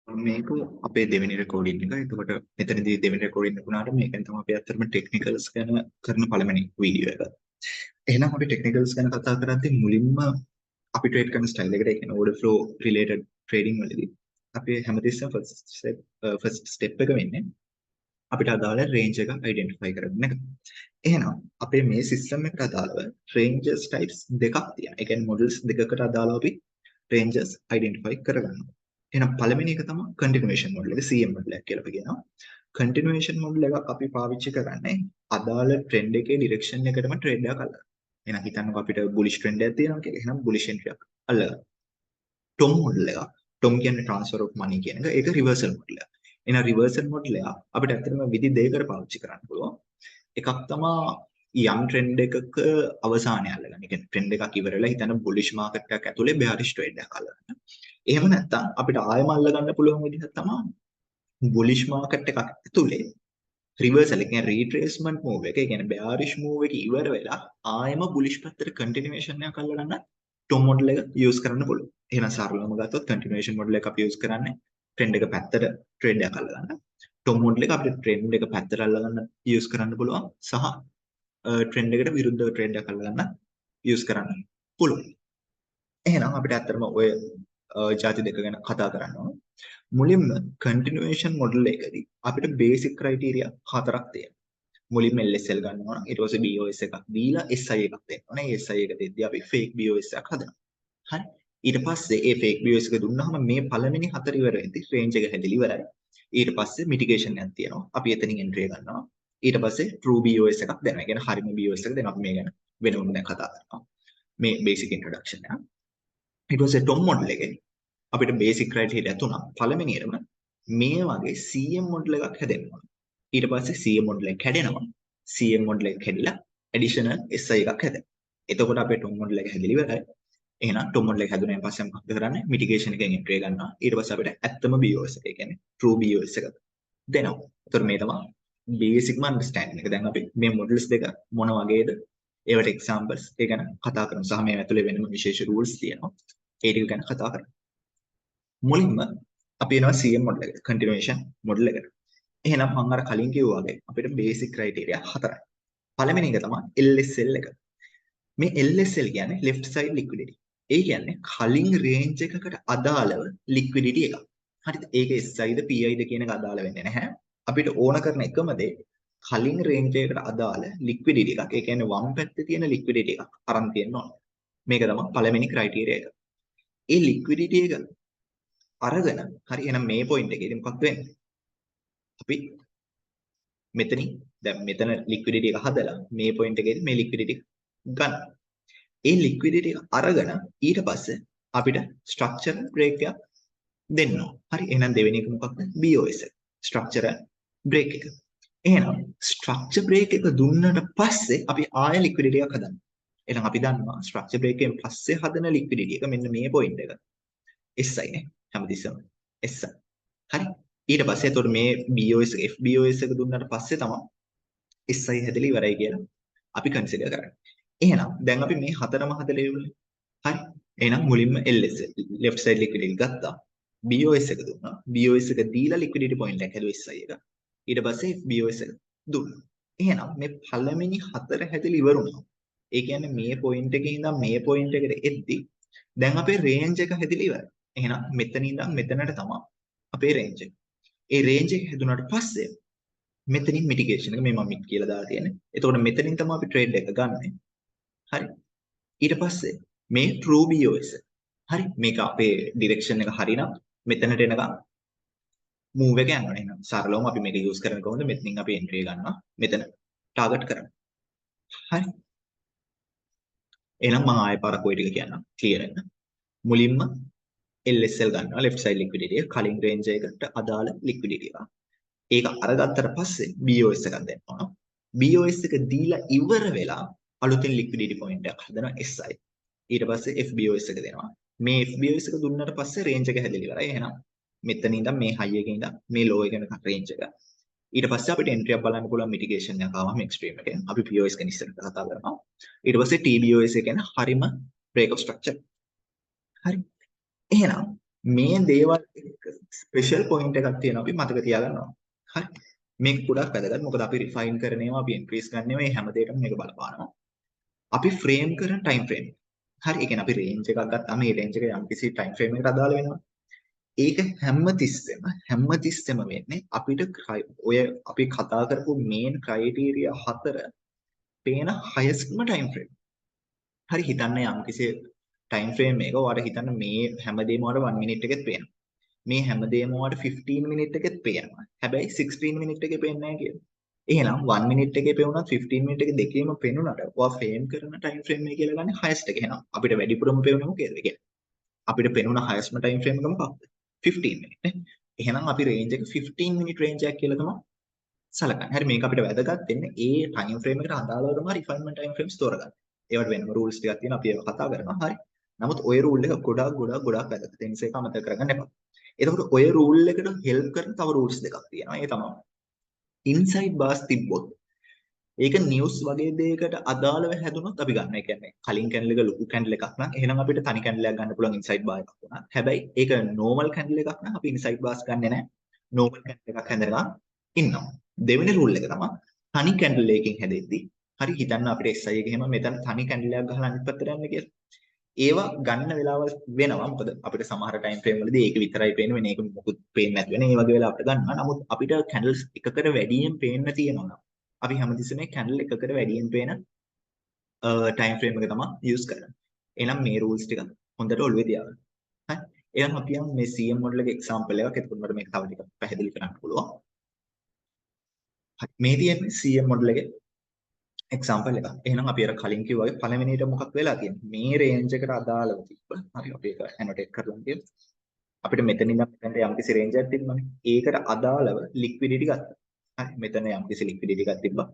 මේක අපේ දෙවෙනි රෙකෝඩින් එක. එතකොට මෙතනදී දෙවෙනි රෙකෝඩින් එක උනාට මේකෙන් තමයි අපි අත්‍තරම ටෙක්නිකල්ස් ගැන කරන පළවෙනි වීඩියෝ එක. එහෙනම් අපි ටෙක්නිකල්ස් ගැන කතා කරද්දී මුලින්ම අපි ට්‍රේඩ් කරන ස්ටයිල් එකට, ඒ කියන්නේ ඕඩර් ෆ්ලෝ රිලේටඩ් ට්‍රේඩින් වලදී අපි හැමතිස්සෙම ෆස්ට් ස්ටෙප් එක වෙන්නේ අපිට අදාළ රේන්ජ් එක අයිඩෙන්ටිෆයි කරගන්න එක. එහෙනම් අපේ මේ සිස්ටම් එකට අදාළව රේන්ජස් ටයිප්ස් දෙකක් තියෙනවා. ඒ කියන්නේ මොඩල්ස් දෙකකට අදාළව අපි රේන්ජස් අයිඩෙන්ටිෆයි කරගන්නවා. එහෙනම් පළවෙනි එක තමයි කන්ටිනියුේෂන් මොඩල් එක, CM මොඩල් එක කියලා අපි කියනවා. කන්ටිනියුේෂන් මොඩල් එකක් අපි පාවිච්චි කරන්නේ අදාළ ට්‍රෙන්ඩ් එකේ ඩිරෙක්ෂන් එකටම ට්‍රේඩ් එකක් අල්ලගන්න. එහෙනම් හිතන්නකෝ අපිට බුලිෂ් ට්‍රෙන්ඩ් එකක් තියෙනවා කියලා. එහෙනම් බුලිෂ් එන්ට්‍රි එකක් අල්ලගන්න. ටොම් මොඩල් එක. ටොම් කියන්නේ ට්‍රාන්ස්ෆර් ඔෆ් මනි කියන එක. ඒක රිවර්සල් මොඩල් එක. එහෙනම් රිවර්සල් මොඩල් එක අපිට ඇත්තටම විදි දෙකකට පාවිච්චි කරන්න පුළුවන්. එකක් තමයි යම් ට්‍රෙන්ඩ් එකක අවසානය අල්ලගන්න. ඒ කියන්නේ ට්‍රෙන්ඩ් එකක් ඉවර වෙලා හිතන්න බුලිෂ් මාකට් එකක් ඇතුලේ බෙයාරිෂ් ට්‍රේඩ් එකක් අල්ලගන්න. එහෙම නැත්නම් අපිට ආයෙම අල්ලගන්න පුළුවන් විදිහක් තමයි බුලිෂ් මාකට් එකක් ඇතුලේ රිවර්සල්, ඒ කියන්නේ රීට්‍රේස්මන්ට් මූව් එක. ඒ කියන්නේ බෙයාරිෂ් මූව් එක ඉවර වෙලා ආයෙම බුලිෂ් පැත්තට කන්ටිනියුේෂන් එකක් අල්ලගන්න ටොම් මොඩල් එක යූස් කරන්න පුළුවන්. එහෙනම් සරලවම ගත්තොත් කන්ටිනියුේෂන් මොඩල් එක අපි යූස් කරන්නේ ට්‍රෙන්ඩ් එක පැත්තට ට්‍රේඩ් එකක් අල්ලගන්න. ටොම් මොඩල් එක අපිට ට්‍රෙන්ඩ් එක පැත්තට අල්ලගන්න යූස් කරන්න පුළුවන්. සහ ට්‍රෙන්ඩ් එකට විරුද්ධව ට්‍රේඩ් එකක් අල්ලගන්න යූස් කරන්න පුළුවන්. එහෙනම් අපිට ඇත්තටම ඔය ಜಾති දෙක ගැන කතා කරන්න ඕන. මුලින්ම කන්ටිනියුේෂන් මොඩල් එකදී අපිට බේසික් ක්‍රයිටීරියා හතරක් තියෙනවා. මුලින්ම LSL ගන්න ඕන. ඊට පස්සේ BOS එකක් දීලා SI එකක් දෙන්න ඕනේ. ඒ SI එක දෙද්දී අපි fake BOS එකක් හදනවා. හරි. ඊට පස්සේ ඒ fake BOS එක දුන්නාම මේ පළවෙනි හතර ඉවර වෙද්දී රේන්ජ් එක හැදෙලි ඉවරයි. ඊට පස්සේ මිටිගේෂන් එකක් තියෙනවා. අපි එතනින් එන්ට්‍රි එක ගන්නවා. ඊට පස්සේ true BOS එකක් දෙනවා. ඒ කියන්නේ හරිම BOS එක දෙනවා. අපි මේ ගැන වෙනම දැන් කතා කරනවා. මේ බේසික් ඉන්ට්‍රොඩක්ෂන් එක. ඊට පස්සේ ටොම් මොඩල් එකේ අපිට බේසික් ක්‍රයිටීරියා තුනක්. පළවෙනියටම මේ වගේ CM මොඩල් එකක් හැදෙන්න ඕන. ඊට පස්සේ CM මොඩල් එක කැඩෙනවා. CM මොඩල් එක කැඩිලා ඇඩිෂනල් SI එකක් හැදෙනවා. එතකොට අපේ ටොම් මොඩල් එක හැදිලි ඉවරයි. එහෙනම් ටොම් මොඩල් එක හැදුනයින් පස්සේ මොකක්ද කරන්නේ? මිටිගේෂන් එකෙන් එන්ට්‍රි ගන්නවා. ඊට පස්සේ අපිට ඇත්තම BOS එක, ඒ කියන්නේ true BOS එක දෙනවා. ඒතර මේ තමයි බේසික්ම අන්ඩර්ස්ටෑන්ඩින් එක. දැන් අපි මේ මොඩල්ස් දෙක මොන වගේද? ඒවට එක්සැම්පල්ස් ඒ ගැන කතා කරමු. සහ මේ ඇතුලේ වෙනම විශේෂ රූල්ස් තියෙනවා. ඒ ටික ගැන කතා කරමු. මුලින්ම අපි එනවා CM මොඩල් එකට, කන්ටිනියුේෂන් මොඩල් එකට. එහෙනම් මම අර කලින් කිව්වා වගේ අපිට බේසික් ක්‍රයිටීරියා හතරයි. පළවෙනි එක තමයි LSL එක. මේ LSL කියන්නේ left side liquidity. ඒ කියන්නේ කලින් රේන්ජ් එකකට අදාළව liquidity එක. හරිද? ඒක SIද PIද කියන එක අදාළ වෙන්නේ නැහැ. අපිට ඕන කරන එකම දේ කලින් රේන්ජ් එකකට අදාළ liquidity එකක්. ඒ කියන්නේ වම් පැත්තේ තියෙන liquidity එකක් අරන් තියෙන්න ඕන. මේක තමයි පළවෙනි ක්‍රයිටීරියා එක. ඒ liquidity එක අරගෙන හරි එහෙනම් මේ පොයින්ට් එකේදී මොකක්ද වෙන්නේ? අපි මෙතනින් දැන් මෙතන liquidity එක හදලා මේ පොයින්ට් එකේදී මේ liquidity ගන්න. ඒ liquidity එක අරගෙන ඊට පස්සේ අපිට structure break එකක් දෙන්න ඕන. හරි එහෙනම් දෙවෙනි එක මොකක්ද? BOS එක. structure break එක. එහෙනම් structure break එක දුන්නට පස්සේ අපි ආයෙ liquidity එකක් හදන්න. එහෙනම් අපි දන්නවා structure break එකෙන් පස්සේ හදන liquidity එක මෙන්න මේ පොයින්ට් එක. SI නේ. හැමතිස්සම SI. හරි. ඊට පස්සේ එතකොට මේ BOS එක FBOS එක දුන්නාට පස්සේ තමයි SI හැදලා ඉවරයි කියලා අපි කන්සිඩර් කරන්නේ. එහෙනම් දැන් අපි මේ හතරම හදලා ඉවරයි. හරි. එහෙනම් මුලින්ම LS left side liquidity ගත්තා. BOS එක දුන්නා. BOS එක දීලා liquidity point එක හැදුවා SI එක. ඊට පස්සේ FBOS එක දුන්නා. එහෙනම් මේ පළවෙනි හතර හැදලා ඉවරුණා. ඒ කියන්නේ මේ පොයින්ට් එකේ ඉඳන් මේ පොයින්ට් එකට එද්දි දැන් අපේ රේන්ජ් එක හැදලා ඉවරයි. එහෙනම් මෙතන ඉඳන් මෙතනට තමයි අපේ රේන්ජ් එක. ඒ රේන්ජ් එක හැදුනට පස්සේ මෙතනින් මිටිගේෂන් එක මේ මම මිට් කියලා දාලා තියෙන්නේ. එතකොට මෙතනින් තමයි අපි ට්‍රේඩ් එක ගන්නෙ. හරි. ඊට පස්සේ මේ true BOS. හරි. මේක අපේ ඩිරෙක්ෂන් එක හරිනම් මෙතනට එනකම් move එක යනවා. එහෙනම් සරලවම අපි මේක යූස් කරන්නේ කොහොමද? මෙතනින් අපි එන්ට්‍රි ගන්නවා. මෙතන ටාගට් කරනවා. හරි. එහෙනම් මම ආයෙ පාරක් ওই ටික කියන්නම් ක්ලියර් වෙන්න. මුලින්ම LSL ගන්නවා left side liquidity එක කලින් රේන්ජ් එකට අදාළ liquidity එක. ඒක අරගත්තට පස්සේ BOS එකක් දෙන්න ඕන. BOS එක දීලා ඉවර වෙලා අලුතින් liquidity point එකක් හදනවා SI. ඊට පස්සේ FBOS එක දෙනවා. මේ FBOS එක දුන්නාට පස්සේ range එක හැදෙලා ඉවරයි. එහෙනම් මෙතන ඉඳන් මේ high එකේ ඉඳන් මේ low එක වෙනකන් range එක. ඊට පස්සේ අපිට entry එකක් බලන්න පුළුවන් mitigation එකක් ආවම extreme එකෙන්. අපි POS ගැන ඉස්සරහට කතා කරනවා. ඊට පස්සේ TBOS එක ගැන හරිම break of structure. හරි. එහෙනම් මේ දේවල් ස්පෙෂල් පොයින්ට් එකක් තියෙනවා අපි මතක තියාගන්න ඕන. හරි. මේක ගොඩක් වැදගත්. මොකද අපි රිෆයින් කරන ඒවා අපි ඉන්ක්‍රීස් කරන ඒවා මේ හැම දෙයකම මේක බලපානවා. අපි ෆ්‍රේම් කරන ටයිම් ෆ්‍රේම්. හරි. ඒ කියන්නේ අපි රේන්ජ් එකක් ගත්තාම මේ රේන්ජ් එක යම්කිසි ටයිම් ෆ්‍රේම් එකකට අදාළ වෙනවා. ඒක හැමතිස්සෙම වෙන්නේ අපිට ඔය අපි කතා කරපු මේන් ක්‍රයිටීරියා 4 පේන highestම ටයිම් ෆ්‍රේම්. හරි හිතන්න යම්කිසි ටයිම් ෆ්‍රේම් එක ඔයාලට හිතන්න මේ හැමදේම ඔයාලට 1 මිනිත් එකෙත් පේනවා. මේ හැමදේම ඔයාලට 15 මිනිත් එකෙත් පේනවා. හැබැයි 16 මිනිත් එකේ පේන්නේ නැහැ කියලා. එහෙනම් 1 මිනිත් එකේ පෙවුනත් 15 මිනිත් එකේ දෙකේම පෙනුනට ඔයා ෆ්‍රේම් කරන ටයිම් ෆ්‍රේම් එක කියලා ගන්න highest එක. එහෙනම් අපිට වැඩිපුරම පෙවුනේ මොකේද කියන්නේ? අපිට පෙනුන highestම ටයිම් ෆ්‍රේම් එක මොකක්ද? 15 මිනිත් නේ. එහෙනම් අපි රේන්ජ් එක 15 මිනිත් රේන්ජ් එකක් කියලා තමයි සලකන්නේ. හරි මේක අපිට වැදගත් වෙන්නේ ඒ ටයිම් ෆ්‍රේම් එකට අදාළව තමයි රිෆයින්මන්ට් ටයිම් ෆ්‍රේම්ස් තෝරගන්න. ඒවට වෙනම රූල්ස් ටිකක් තියෙනවා අපි ඒවා කතා කරනවා. හරි. නමුත් ওই රූල් එක ගොඩක් වැදගත්. ඒ නිසා ඒක අමතක කරගන්න එපා. එතකොට ඔය රූල් එකට හෙල්ප් කරන තව රූල්ස් දෙකක් තියෙනවා. ඒ තමයි ඉන්සයිඩ් බාස් තිබ්බොත් ඒක නිවුස් වගේ දෙයකට අදාළව හැදුනොත් අපි ගන්න. ඒ කියන්නේ කලින් කැන්ඩල් එක ලොකු කැන්ඩල් එකක් නම් එහෙනම් අපිට තනි කැන්ඩල් එකක් ගන්න පුළුවන් ඉන්සයිඩ් බාර් එකක් වුණා. හැබැයි ඒක නෝමල් කැන්ඩල් එකක් නම් අපි ඉන්සයිඩ් බාර්ස් ගන්නෙ නැහැ. නෝමල් කැන්ඩල් එකක් හැදලා ඉන්නවා. දෙවෙනි රූල් එක තමයි තනි කැන්ඩල් එකකින් හැදෙද්දි හරි හිතන්න අපිට SI එක එහෙම මෙතන තනි කැන්ඩල් එකක් ගහලා අනිත් පැත්තට යන්න කියලා. ඒවා ගන්න වෙලාවල් වෙනවා. මොකද අපිට සමහර ටයිම් ෆ්‍රේම් වලදී ඒක විතරයි පේන්නේ වෙන එක මොකුත් පේන්නේ නැති වෙන. ඒ වගේ වෙලාව අපිට ගන්නවා. නමුත් අපිට කැන්ඩල්ස් එකකට වැඩියෙන් පේන්න තියෙනවා නම් අපි හැමතිස්සෙම කැන්ඩල් එකකට වැඩියෙන් පේන ටයිම් ෆ්‍රේම් එක තමයි යූස් කරන්නේ. එහෙනම් මේ රූල්ස් ටික හොඳට ඔළුවේ තියාගන්න. හරි. එහෙනම් අපි යමු මේ CM මොඩල් එකේ එක්සැම්පල් එකක්. එතකොට මට මේක තව ටිකක් පැහැදිලි කරන්න පුළුවන්. හරි. මේ තියෙන්නේ CM මොඩල් එකේ එක්සැම්පල් එකක්. එහෙනම් අපි අර කලින් කිව්වා වගේ පළවෙනියට මොකක් වෙලා තියෙන්නේ? මේ රේන්ජ් එකට අදාළව තිබ්බ. හරි අපි ඒක ඇනොටේට් කරලා තියෙමු. අපිට මෙතන ඉඳන් මෙතනට යම්කිසි රේන්ජ් එකක් තිබ්බනේ. ඒකට අදාළව ලික්විඩිටි ගත්තා. හරි මෙතන යම්කිසි ලික්විඩිටි එකක් තිබ්බා.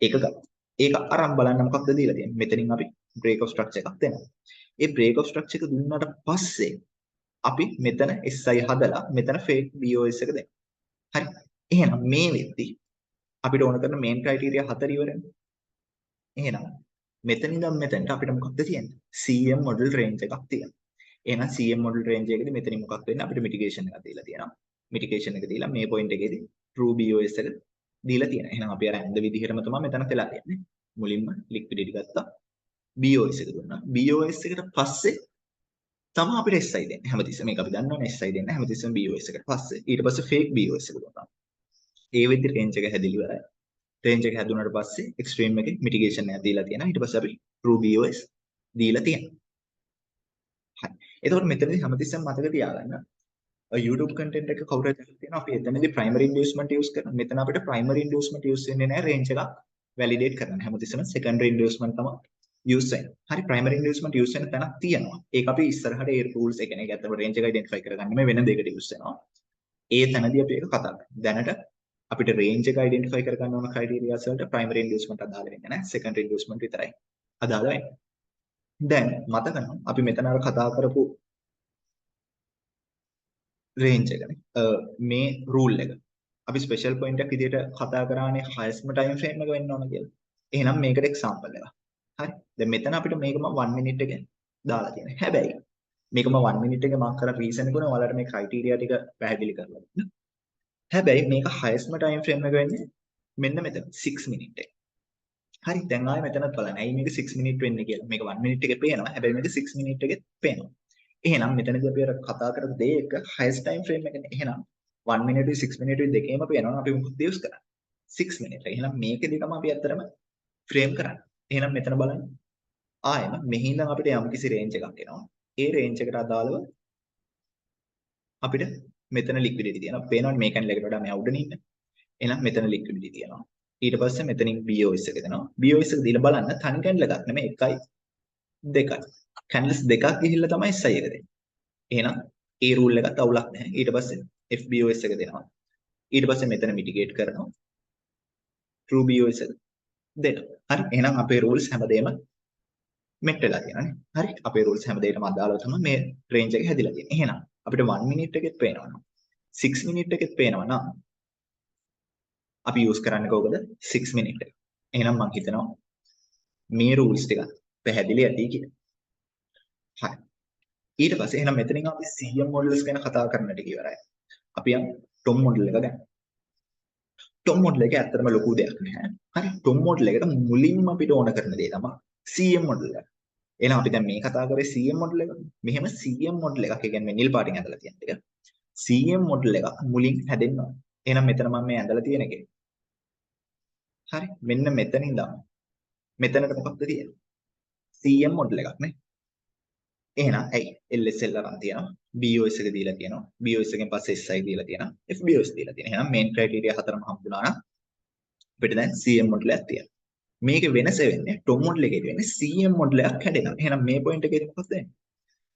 ඒක ගත්තා. ඒක අරන් බලන්න මොකක්ද දීලා තියෙන්නේ. මෙතනින් අපි බ්‍රේක් ඔෆ් ස්ට්‍රක්චර් එකක් දෙනවා. ඒ බ්‍රේක් ඔෆ් ස්ට්‍රක්චර් එක දුන්නාට පස්සේ අපි මෙතන SI හදලා මෙතන ෆේක් BOS එක දෙනවා. හරි. එහෙනම් මේ වෙද්දි අපිට ඕන කරන මේන් ක්‍රයිටීරියා 4 ඉවරනේ. එහෙනම් මෙතන ඉඳන් මෙතනට අපිට මොකක්ද තියෙන්නේ? CM මොඩල් රේන්ජ් එකක් තියෙනවා. එහෙනම් CM මොඩල් රේන්ජ් එකේදී මෙතනින් මොකක්ද වෙන්නේ? අපිට මිටිගේෂන් එකක් දීලා තියෙනවා. මිටිගේෂන් එක දීලා මේ පොයින්ට් එකේදී true BOS එක දීලා තියෙනවා. එහෙනම් අපි අර ඇඳ විදිහටම තමයි මෙතන තෙලා තියෙන්නේ. මුලින්ම ලික්විඩිටි ගත්තා. BOS එක දුන්නා. BOS එකට පස්සේ තමයි අපිට SI දෙන්නේ. හැමතිස්සෙම මේක අපි දන්නවනේ SI දෙන්න හැමතිස්සෙම BOS එකට පස්සේ. ඊට පස්සේ fake BOS එක දුන්නා. ඒ වෙද්දි රේන්ජ් එක හැදිලි ඉවරයි. රේන්ජ් එක හැදුනට පස්සේ එක්ස්ට්‍රීම් එකේ මිටිගේෂන් එකක් දීලා තියෙනවා. ඊට පස්සේ අපි true BOS දීලා තියෙනවා. හරි. එතකොට මෙතනදී හැමතිස්සෙම මතක තියාගන්න YouTube content එක කවුරු හරි දැකලා තියෙනවා අපි එතනදී primary inducement use කරනවා. මෙතන අපිට primary inducement use වෙන්නේ නැහැ range එකක් validate කරන්න. හැමතිස්සෙම secondary inducement තමයි use වෙන්නේ. හරි primary inducement use වෙන තැනක් තියෙනවා. ඒක අපි ඉස්සරහට ඒ rules එක කියන්නේ ඇත්තම range එක identify කරගන්න මේ වෙන දෙයකට use වෙනවා. ඒ තැනදී අපි ඒක කතා කරනවා. දැනට අපිට range එක identify කරගන්න ඕන criteria වලට primary inducement අදාළ වෙන්නේ නැහැ. secondary inducement විතරයි අදාළ වෙන්නේ. දැන් මතක නම් අපි මෙතන අර කතා කරපු රේන්ජ් එකනේ. මේ රූල් එක. අපි ස්පෙෂල් පොයින්ට් එකක් විදිහට කතා කරානේ highestම time frame එක වෙන්න ඕන කියලා. එහෙනම් මේකට එක්සැම්පල් එකක්. හරි. දැන් මෙතන අපිට මේක මම 1 minute එකෙන් දාලා තියෙනවා. හැබැයි මේක මම 1 minute එකේ මාක් කරලා රීසන් එක උනේ ඔයාලට මේ ක්‍රයිටීරියා ටික පැහැදිලි කරලා දෙන්න. හැබැයි මේක highestම time frame එක වෙන්නේ මෙන්න මෙතන 6 minute එක. හරි. දැන් ආයෙ මෙතනත් බලන්න. ඇයි මේක 6 minute වෙන්නේ කියලා. මේක 1 minute එකේ පේනවා. හැබැයි මේක 6 minute එකෙත් පේනවා. එහෙනම් මෙතනදී අපි අර කතා කරපු දේ එක highest time frame එකනේ. එහෙනම් 1 minute 6 minute දෙකේම පේනවා. අපි මොකද use කරන්නේ? 6 minute. එහෙනම් මේකෙදි තමයි අපි ඇත්තටම frame කරන්නේ. එහෙනම් මෙතන බලන්න. ආයෙම මෙහි ඉඳන් අපිට යම්කිසි range එකක් එනවා. ඒ range එකට අදාළව අපිට මෙතන liquidity තියෙනවා. පේනවනේ මේ candle එකට වඩා මෙයා උඩින් ඉන්නේ. එහෙනම් මෙතන liquidity තියෙනවා. ඊට පස්සේ මෙතනින් BOS එක දෙනවා. BOS එක දීලා බලන්න තනි candle එකක් නෙමෙයි 1යි 2යි. candles දෙකක් ගිහිල්ලා තමයි SI එක දෙන්නේ. එහෙනම් ඒ රූල් එකත් අවුලක් නැහැ. ඊට පස්සේ FBOS එක දෙනවා. ඊට පස්සේ මෙතන මිටිගේට් කරනවා. true BOS එක දෙනවා. හරි. එහෙනම් අපේ rules හැමදේම මෙට් වෙලා තියෙනවානේ. හරි. අපේ rules හැමදේටම අදාළව තමයි මේ range එක හැදිලා තියෙන්නේ. එහෙනම් අපිට 1 minute එකෙත් පේනවා නම් 6 minute එකෙත් පේනවා නම් අපි use කරන්නේ කොහොමද? 6 minute එක. එහෙනම් මම හිතනවා මේ rules ටික පැහැදිලි ඇති කියලා. හරි. ඊට පස්සේ එහෙනම් මෙතනින් අපි CM models ගැන කතා කරන්න ටික ඉවරයි. අපි යමු TOM model එක ගැන. TOM model එක ඇත්තටම ලොකු දෙයක් නෑ. හරි TOM model එකට මුලින්ම අපිට ඕන කරන දේ තමයි CM model එක. එහෙනම් අපි දැන් මේ කතා කරේ CM model එක. මෙහෙම CM model එකක්, ඒ කියන්නේ නිල් පාටින් ඇඳලා තියෙන එක. CM model එකක් මුලින් හැදෙන්න ඕන. එහෙනම් මෙතන මම මේ ඇඳලා තියෙන එකේ. හරි මෙන්න මෙතන ඉඳන් මෙතනට මොකක්ද තියෙන්නේ? CM model එකක් නේ. එහෙනම් ඇයි LSL අරන් තියෙනවා, BOS එක දීලා තියෙනවා, BOS එකෙන් පස්සේ SI දීලා තියෙනවා, FBOS දීලා තියෙනවා. එහෙනම් මේන් ක්‍රයිටීරියා හතරම හම්බුණා නම් අපිට දැන් CM model එකක් තියෙනවා. මේකේ වෙනස වෙන්නේ TOM model එකේදී වෙන්නේ CM model එකක් හැදෙනවා. එහෙනම් මේ පොයින්ට් එකේදී මොකක්ද වෙන්නේ?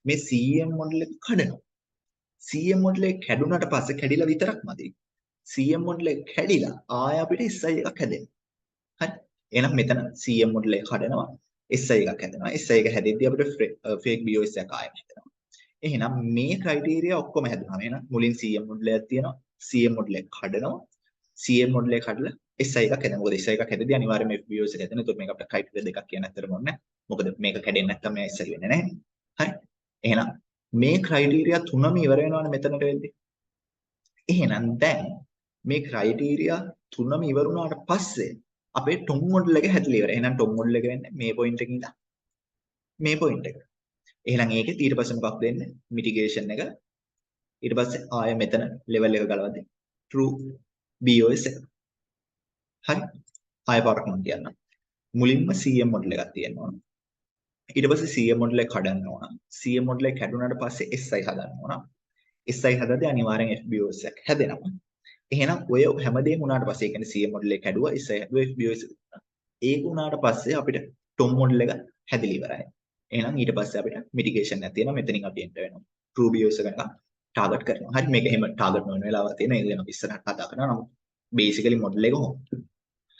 මේ CM model එක කඩනවා. CM model එක කැඩුනට පස්සේ කැඩිලා විතරක් මදි. CM model එක කැඩිලා ආය අපිට SI එකක් හැදෙනවා. හරි. එහෙනම් මෙතන CM model එක කඩනවා. SI එකක් හැදෙනවා. SI එක හැදෙද්දී අපිට fake BOS එකක් ආයෙත් හැදෙනවා. එහෙනම් මේ ක්‍රයිටීරියා ඔක්කොම හැදුනම එහෙනම් මුලින් CM model එකක් තියෙනවා. CM model එක කඩනවා. CM model එක කඩලා SI එකක් හැදෙනවා. මොකද SI එකක් හැදෙද්දී අනිවාර්යයෙන්ම FBOS එක හැදෙනවා. ඒත් මේක අපිට ක්‍රයිටීරියා දෙකක් කියන ඇත්තටම ඕනේ නැහැ. මොකද මේක කැඩෙන්නේ නැත්නම් මේ SI වෙන්නේ නැහැ. හරි. එහෙනම් මේ ක්‍රයිටීරියා තුනම ඉවර වෙනවනේ මෙතනට වෙද්දී. එහෙනම් දැන් මේ ක්‍රයිටීරියා තුනම ඉවර වුණාට පස්සේ අපේ TOM model එක හැදලා ඉවරයි. එහෙනම් TOM model එක වෙන්නේ මේ පොයින්ට් එකකින් ඉඳන් මේ පොයින්ට් එක. එහෙනම් ඒකෙත් ඊට පස්සේ මොකක්ද වෙන්නේ? මිටිගේෂන් එක. ඊට පස්සේ ආය මෙතන ලෙවල් එක ගලවද්දී true BOS එක. හරි. ආය පාරක් මම කියන්නම්. මුලින්ම CM model එකක් තියෙනවා. ඊට පස්සේ CM model එක කඩන්න ඕන. CM model එක කැඩුනට පස්සේ SI හදන්න ඕන. SI හදද්දී අනිවාර්යෙන් FBOS එක හැදෙනවා. එහෙනම් ඔය හැමදේම වුණාට පස්සේ ඒ කියන්නේ CM model එක කැඩුවා, SI හැදුවා, FBOS දුන්නා. ඒක වුණාට පස්සේ අපිට TOM model එක හැදිලි ඉවරයි. එහෙනම් ඊට පස්සේ අපිට මිටිගේෂන් එකක් තියෙනවා. මෙතනින් අපි එන්ටර් වෙනවා. true BOS එක ගන්න ටාගට් කරනවා. හරි මේක එහෙම ටාගට් නොවන වෙලාවක් තියෙනවා. ඒක ගැන අපි ඉස්සරහට කතා කරනවා. නමුත් බේසිකලි මොඩල් එක හොම.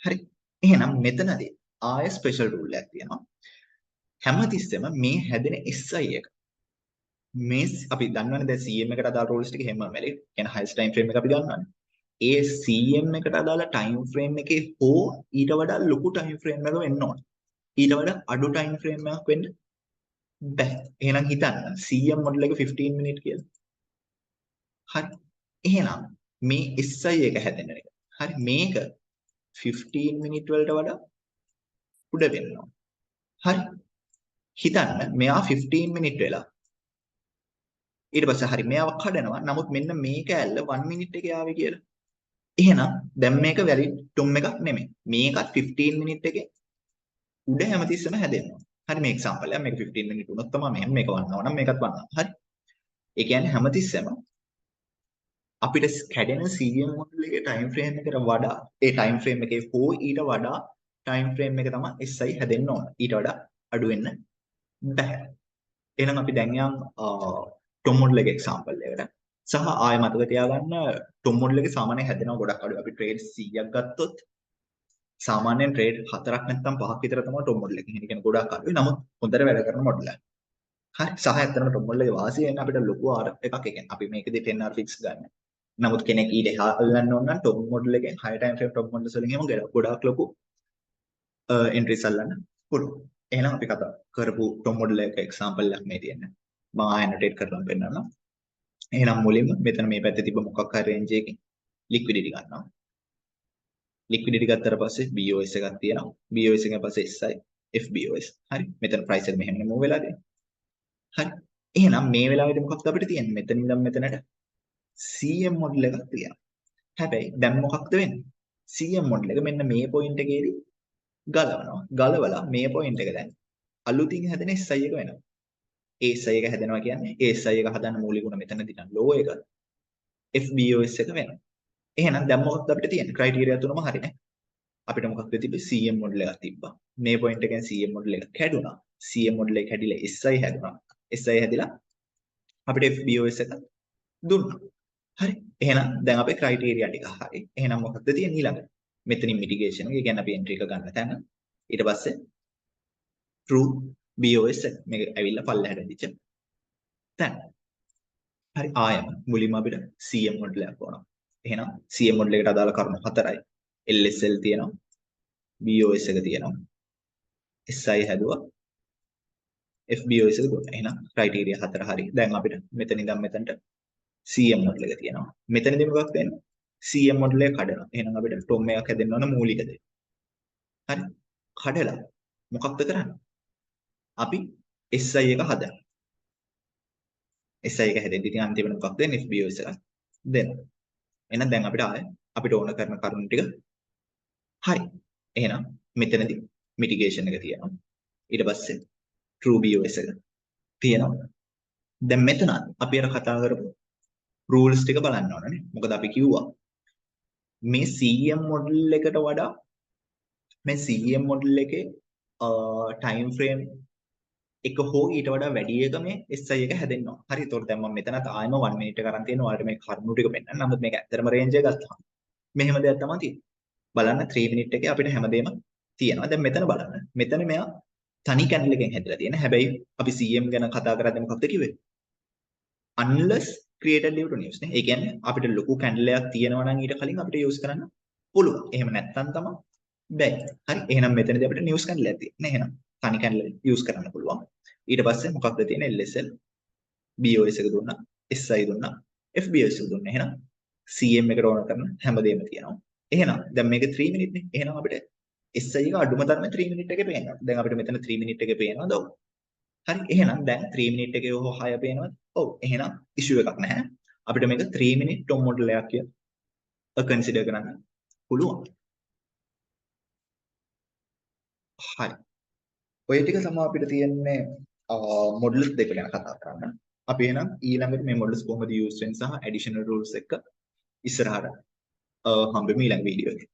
හරි. එහෙනම් මෙතනදී ආය ස්පෙෂල් රූල් එකක් තියෙනවා. හැමතිස්සෙම මේ හැදෙන SI එක මේ අපි දන්නවනේ දැන් CM එකට අදාළ රූල්ස් ටික හැමම වෙලේ කියන්නේ highest time frame එක අපි දන්නවනේ. ඒ CM එකට අදාළ time frame එකේ හෝ ඊට වඩා ලොකු time frame එකක වෙන්න ඕන. ඊට වඩා අඩු time frame එකක් වෙන්න බැහැ. එහෙනම් හිතන්න CM model එක 15 minute කියලා. හරි. එහෙනම් මේ SI එක හැදෙන එක. හරි මේක 15 minute වලට වඩා උඩ වෙන්න ඕන. හරි. හිතන්න මෙයා 15 minute වෙලා ඊට පස්සේ හරි මෙයාව කඩනවා. නමුත් මෙන්න මේක ඇල්ල 1 minute එකේ ආවේ කියලා. එහෙනම් දැන් මේක වැලිඩ් TOM එකක් නෙමෙයි. මේකත් 15 minute එකේ උඩ හැමතිස්සෙම හැදෙනවා. හරි මේ එක්සැම්පල් එක මේක 15 minute වුණොත් තමයි මෙහෙම මේක වන්නවා නම් මේකත් වන්නවා. හරි. ඒ කියන්නේ හැමතිස්සෙම අපිට කැඩෙන CM model එකේ time frame එකට වඩා ඒ time frame එකේ හෝ ඊට වඩා time frame එක තමයි SI හැදෙන්න ඕන. ඊට වඩා අඩු වෙන්න බෑ. එහෙනම් අපි දැන් යම් TOM model එකේ example එකකට සහ ආයෙ මතක තියාගන්න TOM model එකේ සාමාන්‍යයෙන් හැදෙනවා ගොඩක් අඩුයි. අපි trade 100ක් ගත්තොත් සාමාන්‍යයෙන් trade 4ක් නැත්නම් 5ක් විතර තමයි TOM model එකේ. ඒ කියන්නේ ගොඩක් අඩුයි. නමුත් හොඳට වැඩ කරන model එකක්. හරි සහ ඇත්තටම TOM model එකේ වාසිය වෙන අපිට ලොකු R එකක් ඒ කියන්නේ අපි මේකදී 10R fix ගන්න. නමුත් කෙනෙක් ඊට එහා අල්ලන්න ඕන නම් TOM model එකෙන් high time frame TOM models වලින් එහෙම ගොඩාක් ලොකු entries අල්ලන්න පුළුවන්. එහෙනම් අපි කතා කරපු TOM model එක example එකක් මේ තියෙන්නේ. මම annotate කරලා පෙන්නන්නම්. එහෙනම් මුලින්ම මෙතන මේ පැත්තේ තිබ්බ මොකක් හරි range එකකින් liquidity ගන්නවා. liquidity ගත්තට පස්සේ BOS එකක් තියෙනවා. BOS එකෙන් පස්සේ SI FBOS. හරි. මෙතන price එක මෙහෙම move වෙලා තියෙනවා. හරි. එහෙනම් මේ වෙලාවේදී මොකක්ද අපිට තියෙන්නේ? මෙතන ඉඳන් මෙතනට CM model එකක් තියෙනවා. හැබැයි දැන් මොකක්ද වෙන්නේ? CM model එක මෙන්න මේ point එකේදී ගලවනවා. ගලවලා මේ point එක දැන් අලුතින් හැදෙන SI එක වෙනවා. ඒ SI එක හැදෙනවා කියන්නේ ඒ SI එක හදන්න මූලික ගුණ මෙතනදී නම් low එක FBOS එක වෙනවා. එහෙනම් දැන් මොකක්ද අපිට තියෙන්නේ? criteria තුනම හරිනේ. අපිට මොකක්ද තිබ්බේ? CM model එකක් තිබ්බා. මේ point එකෙන් CM model එක කැඩුනා. CM model එක කැඩිලා SI හැදුනා. SI හැදිලා අපිට FBOS එක දුන්නා. හරි. එහෙනම් දැන් අපේ ක්‍රයිටීරියා ටික හරි. එහෙනම් මොකක්ද තියෙන්නේ ඊළඟට? මෙතනින් මිටිගේෂන් එක. ඒ කියන්නේ අපි එන්ට්‍රි එක ගන්න තැන. ඊට පස්සේ true BOS එක. මේක ඇවිල්ලා පල්ලෙහාට ඇදිච්ච තැන. හරි. ආයෙම මුලින්ම අපිට CM model එකක් ඕන. එහෙනම් CM model එකට අදාළ කරුණු හතරයි. LSL තියෙනවා. BOS එක තියෙනවා. SI හැදුවා. FBOS එක දුන්නා. එහෙනම් ක්‍රයිටීරියා 4 හරි. දැන් අපිට මෙතන ඉඳන් මෙතනට CM මොඩල් එක තියෙනවා. මෙතනදී මොකක්ද වෙන්නේ? CM මොඩල් එක කඩනවා. එහෙනම් අපිට TOM එකක් හැදෙන්න ඕන මූලික දේ. හරි. කඩලා මොකක්ද කරන්නේ? අපි SI එක හදනවා. SI එක හැදෙද්දි ඉතින් අන්තිමට මොකක්ද වෙන්නේ? FBOS එක දෙනවා. එහෙනම් දැන් අපිට ආයෙ අපිට ඕන කරන කරුණු ටික හරි. එහෙනම් මෙතනදී මිටිගේෂන් එක තියෙනවා. ඊට පස්සේ true BOS එක තියෙනවා. දැන් මෙතන අපි අර කතා කරපු rules ටික බලන්න ඕනනේ. මොකද අපි කිව්වා මේ CM මොඩල් එකට වඩා මේ CM මොඩල් එකේ time frame එක හෝ ඊට වඩා වැඩි එක මේ SI එක හැදෙන්න ඕන. හරි. ඒතකොට දැන් මම මෙතනත් ආයෙම 1 minute එක අරන් තියෙනවා. ඔයාලට මේ කරුණු ටික පෙන්නන්න. නමුත් මේක ඇත්තටම range එක ගත්තාම මෙහෙම දෙයක් තමයි තියෙන්නේ. බලන්න 3 minute එකේ අපිට හැමදේම තියෙනවා. දැන් මෙතන බලන්න. මෙතන මෙයා තනි කැන්ඩල් එකෙන් හැදලා තියෙන. හැබැයි අපි CM ගැන කතා කරද්දී මොකක්ද කිව්වේ? unless created due to news නේ. ඒ කියන්නේ අපිට ලොකු කැන්ඩල් එකක් තියෙනවා නම් ඊට කලින් අපිට යූස් කරන්න පුළුවන්. එහෙම නැත්නම් තමයි බැයි. හරි. එහෙනම් මෙතනදී අපිට නිවුස් කැන්ඩල් එකක් තියෙනවා. එහෙනම් තනි කැන්ඩල් යූස් කරන්න පුළුවන්. ඊට පස්සේ මොකක්ද තියෙන්නේ? LSL BOS එක දුන්නා, SI දුන්නා, FBOS එක දුන්නා. එහෙනම් CM එකට ඕන කරන හැමදේම තියෙනවා. එහෙනම් දැන් මේක 3 minute නේ. එහෙනම් අපිට SI එක අඩුම තරමේ 3 minute එකේ පේනවා. දැන් අපිට මෙතන 3 minute එකේ පේනවද? ඔව්. හරි. එහෙනම් දැන් 3 minute එකේ හෝ 6 පේනවද? ඔව්. එහෙනම් ඉෂුව එකක් නැහැ. අපිට මේක 3 minute TOM මොඩල් එකක් කියලා කන්සිඩර් කරන්න පුළුවන්. හරි. ඔය ටික තමයි අපිට තියෙන්නේ මොඩල්ස් දෙක ගැන කතා කරන්න. අපි එහෙනම් ඊළඟට මේ මොඩල්ස් කොහොමද යූස් වෙන්නේ සහ ඇඩිෂනල් රූල්ස් එක ඉස්සරහට හම්බෙමු ඊළඟ වීඩියෝ එකේ.